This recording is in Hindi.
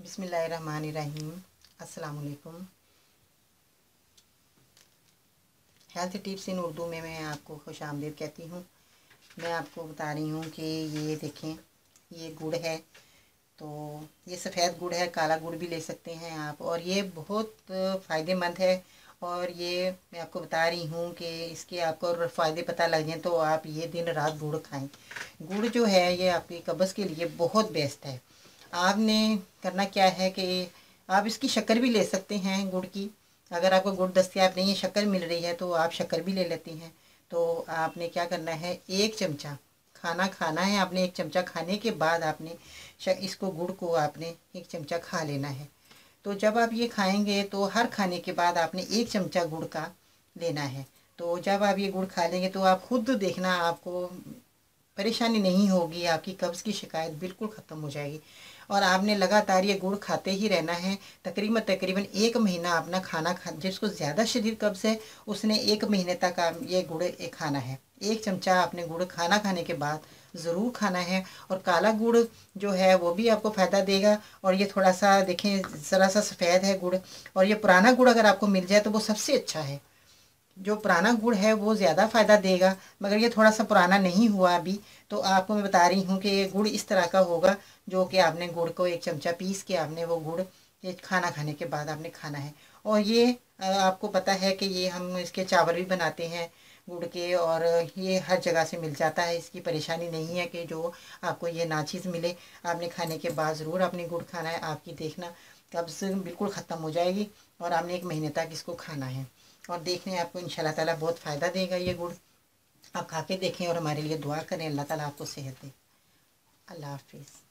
बिस्मिल्लाहिर्रहमानिर्रहीम। अस्सलाम वालेकुम। हेल्थ टिप्स इन उर्दू में मैं आपको खुश आमदीद कहती हूँ। मैं आपको बता रही हूँ कि ये देखें, ये गुड़ है। तो ये सफ़ेद गुड़ है, काला गुड़ भी ले सकते हैं आप, और ये बहुत फ़ायदेमंद है। और ये मैं आपको बता रही हूँ कि इसके आपको फ़ायदे पता लग जाए तो आप ये दिन रात गुड़ खाएं। गुड़ जो है ये आपकी कब्ज़ के लिए बहुत बेस्ट है। आपने करना क्या है कि आप इसकी शक्कर भी ले सकते हैं गुड़ की। अगर आपको गुड़ दस्तयाब नहीं है, शक्कर मिल रही है, तो आप शक्कर भी ले लेती हैं। तो आपने क्या करना है, एक चमचा खाना खाना है आपने। एक चमचा खाने के बाद आपने इसको गुड़ को आपने एक चमचा खा लेना है। तो जब आप ये खाएंगे तो हर खाने के बाद आपने एक चमचा गुड़ का लेना है। तो जब आप ये गुड़ खा लेंगे तो आप खुद देखना, आपको परेशानी नहीं होगी, आपकी कब्ज़ की शिकायत बिल्कुल ख़त्म हो जाएगी। और आपने लगातार ये गुड़ खाते ही रहना है। तकरीबन 1 महीना अपना खाना जिसको ज़्यादा शदीद कब्ज़ है उसने 1 महीने तक आप ये गुड़ खाना है। एक चमचा आपने गुड़ खाना खाने के बाद ज़रूर खाना है। और काला गुड़ जो है वो भी आपको फ़ायदा देगा। और ये थोड़ा सा देखें, ज़रा सा सफ़ेद है गुड़। और ये पुराना गुड़ अगर आपको मिल जाए तो वो सबसे अच्छा है। जो पुराना गुड़ है वो ज़्यादा फ़ायदा देगा, मगर ये थोड़ा सा पुराना नहीं हुआ अभी। तो आपको मैं बता रही हूँ कि ये गुड़ इस तरह का होगा, जो कि आपने गुड़ को एक चमचा पीस के आपने वो गुड़ ये खाना खाने के बाद आपने खाना है। और ये आपको पता है कि ये हम इसके चावल भी बनाते हैं गुड़ के, और ये हर जगह से मिल जाता है। इसकी परेशानी नहीं है कि जो आपको ये नाचीज़ मिले। आपने खाने के बाद ज़रूर आपने गुड़ खाना है, आपकी देखना कब्ज़ बिल्कुल ख़त्म हो जाएगी। और आपने 1 महीने तक इसको खाना है, और देखने आपको इंशाल्लाह ताला बहुत फ़ायदा देगा ये गुड़। आप खा के देखें और हमारे लिए दुआ करें। अल्लाह ताला आपको सेहत दे। अल्लाह हाफिज़।